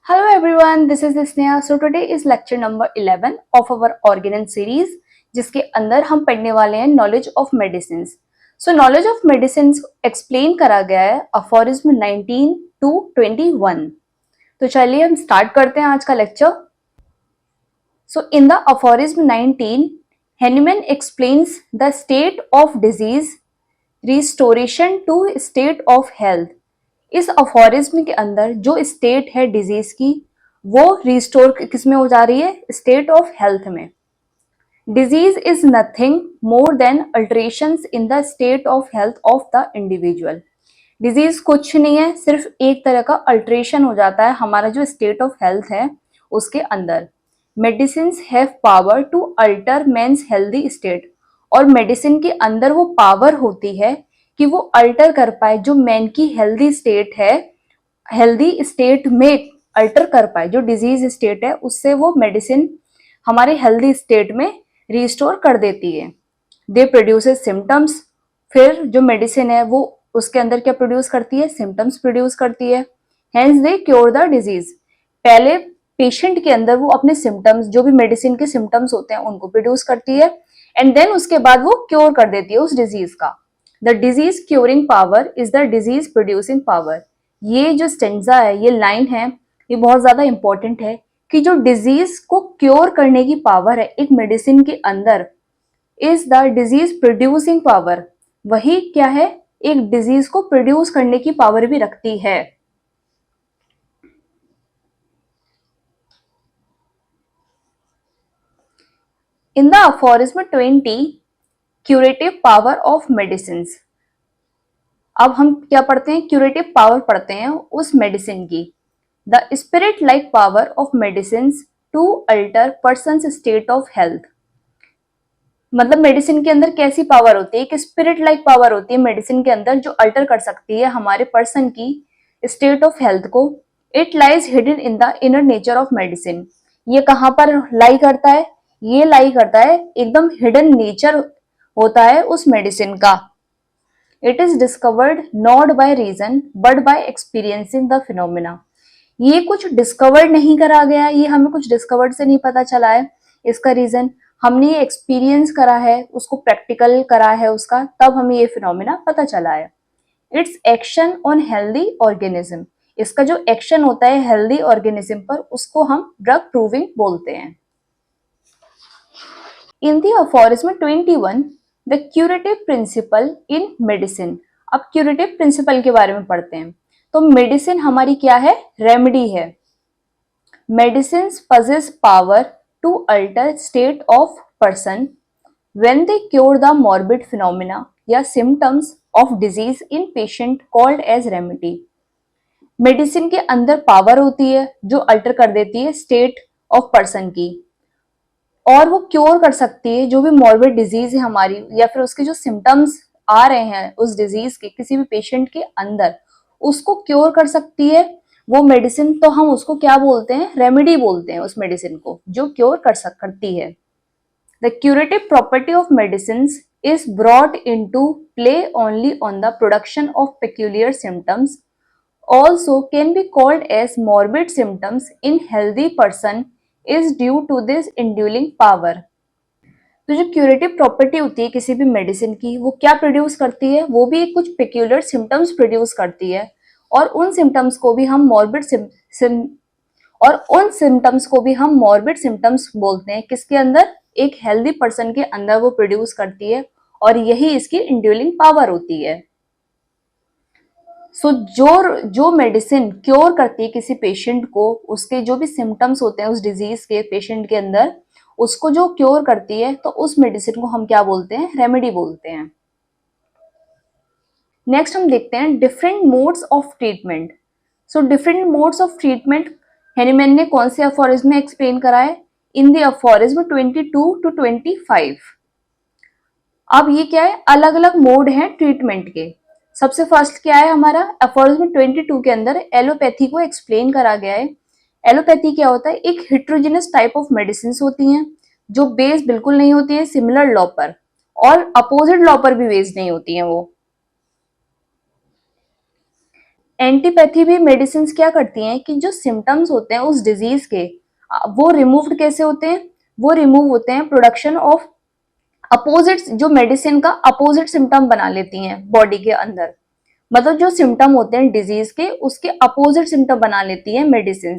Hello everyone, this is Sneha. So today is lecture number 11 of our organ series जिसके अंदर हम पढ़ने वाले हैं knowledge of medicine. So knowledge of medicine explain करा गया है अफोरिज्म 19 to 21। तो चलिए हम स्टार्ट करते हैं आज का lecture. So in the aphorism 19 Hahnemann explains the state of disease restoration to state of health. इस अफोरिज्म के अंदर जो स्टेट है डिजीज की वो रिस्टोर किसमें हो जा रही है? स्टेट ऑफ हेल्थ में। Disease is nothing more than alterations in the state of health of the individual. Disease कुछ नहीं है, सिर्फ एक तरह का अल्टरेशन हो जाता है हमारा जो स्टेट ऑफ हेल्थ है उसके अंदर। Medicine have power to alter men's healthy state, और मेडिसिन के अंदर वो पावर होती है कि वो अल्टर कर पाए जो मैन की हेल्दी स्टेट है, हेल्दी स्टेट में अल्टर कर पाए। जो डिजीज स्टेट है उससे वो मेडिसिन हमारे हेल्दी स्टेट में रिस्टोर कर देती है। दे प्रोड्यूसेस सिम्टम्स, फिर जो मेडिसिन है वो उसके अंदर क्या प्रोड्यूस करती है? सिम्टम्स प्रोड्यूस करती है। Hence they cure the disease. पहले पेशेंट के अंदर वो अपने सिम्टम्स, जो भी मेडिसिन के सिम्टम्स होते हैं उनको प्रोड्यूस करती है एंड देन उसके बाद वो क्योर कर देती है उस डिजीज का। The disease curing power is the disease producing power. ये जो स्टेंजा है, ये लाइन है, ये बहुत ज्यादा इंपॉर्टेंट है कि जो डिजीज को क्योर करने की पावर है एक मेडिसिन के अंदर is the disease producing power. वही क्या है? एक डिजीज को प्रोड्यूस करने की पावर भी रखती है। In the aphorism 20 curative power of medicine. अब हम क्या पढ़ते हैं? क्यूरेटिव पावर पढ़ते हैं उस मेडिसिन की। The spirit like power of medicine to alter person state of health. मतलब मेडिसिन के अंदर कैसी पावर होती है? एक स्पिरिट लाइक पावर होती है मेडिसिन के अंदर जो अल्टर कर सकती है हमारे पर्सन की स्टेट ऑफ हेल्थ को। It lies hidden in the inner nature of medicine. ये कहाँ पर लाई करता है? ये लाई करता है एकदम हिडन नेचर होता है उस मेडिसिन का। It is discovered not by reason but by experiencing the phenomena. ये कुछ डिस्कवर्ड नहीं करा गया, ये हमें कुछ डिस्कवर्ड से नहीं पता चला है। इसका रीजन हमने ये एक्सपीरियंस करा है, उसको प्रैक्टिकल करा है उसका, तब हमें ये फिनोमिना पता चला है। It's action on healthy organism. इसका जो एक्शन होता है हेल्दी ऑर्गेनिज्म पर उसको हम ड्रग प्रूविंग बोलते हैं। In the aphorism 21 the curative principle in medicine. अब क्यूरेटिव प्रिंसिपल के बारे में पढ़ते हैं। तो मेडिसिन हमारी क्या है? रेमेडी है। Medicine possess power to alter state of person when they cure the morbid phenomena या symptoms of disease in patient called as remedy। Medicine के अंदर पावर होती है जो अल्टर कर देती है स्टेट ऑफ पर्सन की, और वो क्योर कर सकती है जो भी मॉर्बिड डिजीज है हमारी, या फिर उसके जो सिम्टम्स आ रहे हैं उस डिजीज के किसी भी पेशेंट के अंदर, उसको क्योर कर सकती है वो मेडिसिन। तो हम उसको क्या बोलते हैं? रेमेडी बोलते हैं उस मेडिसिन को जो क्योर करती है। The curative property of medicine is brought into play only on the production of peculiar symptoms, also can be called as morbid symptoms in healthy person is due to this inducing power। तो जो curative property होती है किसी भी medicine की वो क्या produce करती है? वो भी कुछ पेक्यूलर सिम्टम्स प्रोड्यूस करती है, और उन सिम्टम्स को भी हम मॉर्बिड सिम्टम्स बोलते हैं। किसके अंदर? एक हेल्दी पर्सन के अंदर वो प्रोड्यूस करती है, और यही इसकी इंड्यूलिंग पावर होती है। सो जो मेडिसिन क्योर करती है किसी पेशेंट को, उसके जो भी सिम्टम्स होते हैं उस डिजीज के पेशेंट के अंदर, उसको जो क्योर करती है, तो उस मेडिसिन को हम क्या बोलते हैं? रेमेडी बोलते हैं। नेक्स्ट हम देखते हैं different modes of treatment. So different modes of treatment Hahnemann ने कौन से अफोरिज्म में एक्सप्लेन करा है? In the aphorism 22 to 25। अब ये क्या है? अलग अलग मोड हैं ट्रीटमेंट के। सबसे फर्स्ट क्या है हमारा? अफोरिज्म 22 के अंदर एलोपैथी को एक्सप्लेन करा गया है। एलोपैथी क्या होता है? एक हिट्रोजिनस टाइप ऑफ मेडिसिन होती हैं जो बेस्ड बिल्कुल नहीं होती है सिमिलर लॉ पर, और अपोजिट लॉ पर भी बेस्ड नहीं होती हैं वो। एंटीपैथी भी मेडिसिन क्या करती हैं कि जो सिम्टम्स होते हैं उस डिजीज के वो रिमूव्ड कैसे होते हैं, वो रिमूव होते हैं प्रोडक्शन ऑफ अपोजिट, जो मेडिसिन का अपोजिट सिम्टम बना लेती हैं बॉडी के अंदर। मतलब जो सिम्टम होते हैं डिजीज के उसके अपोजिट सिम्टम बना लेती है मेडिसिन।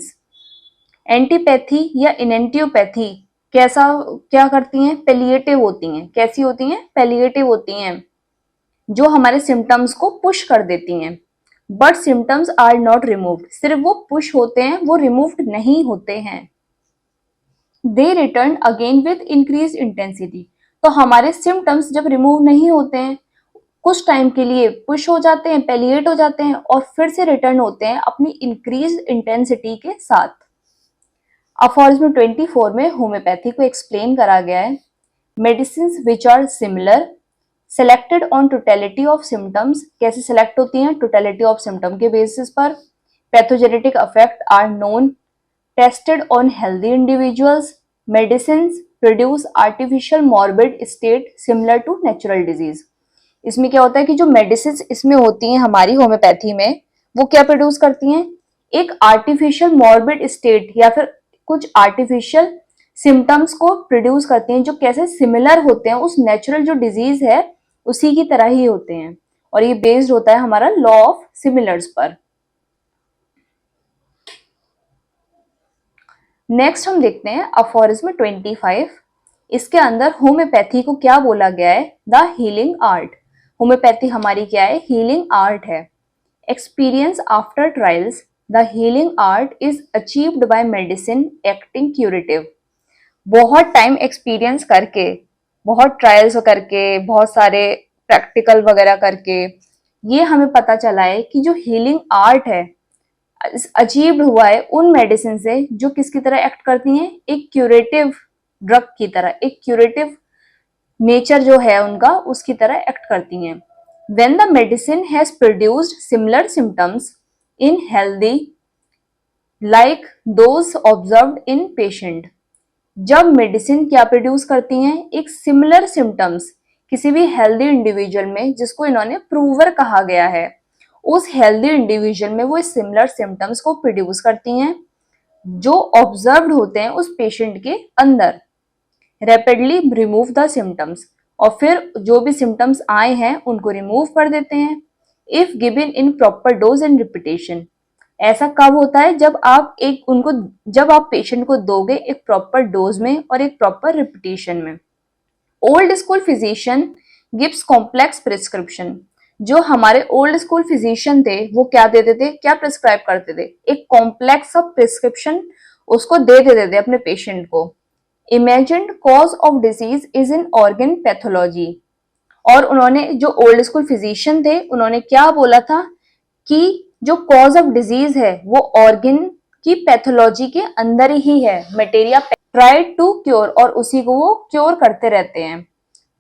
एंटीपैथी या इनेंटियोपैथी कैसा क्या करती हैं, पेलिएटिव होती हैं। कैसी होती हैं, पेलिएटिव होती हैं, जो हमारे सिम्टम्स को पुश कर देती हैं। But symptoms are not removed, सिर्फ वो पुश होते हैं, वो रिमूव्ड नहीं होते हैं। They return again with increase intensity. तो हमारे सिम्टम्स जब रिमूव नहीं होते हैं, कुछ टाइम के लिए पुश हो जाते हैं, पेलिएट हो जाते हैं और फिर से रिटर्न होते हैं अपनी इंक्रीज इंटेंसिटी के साथ। अफॉर्ज्म 24 में होम्योपैथी को एक्सप्लेन करा गया है। Medicine which are similar selected on totality of symptoms, कैसे सेलेक्ट होती हैं, टोटलिटी ऑफ सिम्टम के बेसिस पर। Pathogenetic effect are known, tested on healthy individuals. Medicine produce artificial morbid state similar to natural disease. इसमें क्या होता है कि जो मेडिसिन इसमें होती हैं हमारी होम्योपैथी में, वो क्या प्रोड्यूस करती हैं, एक आर्टिफिशियल मॉर्बिड स्टेट या फिर कुछ आर्टिफिशियल सिम्टम्स को प्रोड्यूस करती हैं जो कैसे सिमिलर होते हैं उस नेचुरल जो डिजीज है उसी की तरह ही होते हैं। और ये बेस्ड होता है हमारा लॉ ऑफ सिमिलर्स पर। नेक्स्ट हम देखते हैं अफोरिज्म 25। इसके अंदर होम्योपैथी को क्या बोला गया है, द हीलिंग आर्ट। होम्योपैथी हमारी क्या है, हीलिंग आर्ट है। Experience after trials, the healing art is achieved by medicine acting curative. बहुत टाइम एक्सपीरियंस करके, बहुत ट्रायल्स करके, बहुत सारे प्रैक्टिकल वगैरह करके ये हमें पता चला है कि जो हीलिंग आर्ट है अचीव्ड हुआ है उन मेडिसिन से जो किसकी तरह एक्ट करती हैं, एक क्यूरेटिव ड्रग की तरह, एक क्यूरेटिव नेचर जो है उनका उसकी तरह एक्ट करती हैं। When the medicine has produced similar symptoms in healthy like those observed in patient, जब मेडिसिन क्या प्रोड्यूस करती हैं, एक सिमिलर सिम्टम्स किसी भी हेल्दी इंडिविजुअल में जिसको इन्होंने प्रूवर कहा गया है, उस हेल्दी इंडिविजुअल में वो सिमिलर सिम्टम्स को प्रोड्यूस करती हैं जो ऑब्जर्व्ड होते हैं उस पेशेंट के अंदर। रैपिडली रिमूव द सिम्टम्स, और फिर जो भी सिम्टम्स आए हैं उनको रिमूव कर देते हैं। If given in proper dose and repetition, ऐसा कब होता है, जब आप पेशेंट को दोगे एक प्रॉपर डोज में और एक प्रॉपर रिपीटेशन में। Old school physician gives complex prescription. जो हमारे ओल्ड स्कूल फिजिशियन थे वो क्या देते थे, क्या प्रिस्क्राइब करते थे, एक कॉम्प्लेक्स ऑफ प्रिस्क्रिप्शन उसको दे देते थे अपने पेशेंट को। Imagined cause of disease is in organ pathology. और उन्होंने, जो ओल्ड स्कूल फिजिशियन थे, उन्होंने क्या बोला था कि जो कॉज ऑफ डिजीज है वो ऑर्गन की पैथोलॉजी के अंदर ही है। मटेरिया ट्राइड टू क्योर, और उसी को वो क्योर करते रहते हैं।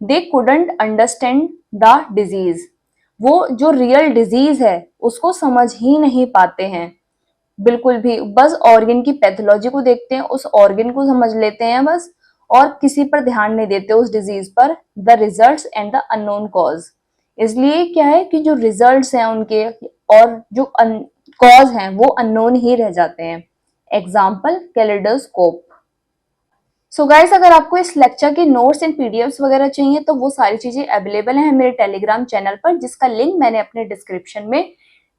They couldn't understand the disease, वो जो रियल डिजीज है उसको समझ ही नहीं पाते हैं बिल्कुल भी, बस ऑर्गन की पैथोलॉजी को देखते हैं, उस ऑर्गन को समझ लेते हैं बस, और किसी पर ध्यान नहीं देते उस डिजीज पर। The results and the unknown cause, इसलिए क्या है कि जो रिजल्ट्स हैं उनके और जो कॉज हैं वो अननोन ही रह जाते हैं। Example kaleidoscope. सो गाइस, अगर आपको इस लेक्चर के नोट्स एंड पीडीएफ्स वगैरह चाहिए तो वो सारी चीजें अवेलेबल हैं मेरे टेलीग्राम चैनल पर, जिसका लिंक मैंने अपने डिस्क्रिप्शन में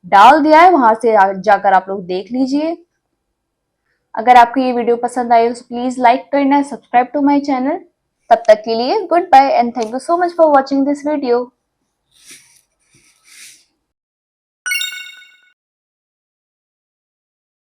डाल दिया है, वहां से जाकर आप लोग देख लीजिए। अगर आपको ये वीडियो पसंद आई तो प्लीज लाइक करना, सब्सक्राइब टू माय चैनल। तब तक के लिए goodbye and thank you so much for watching this video.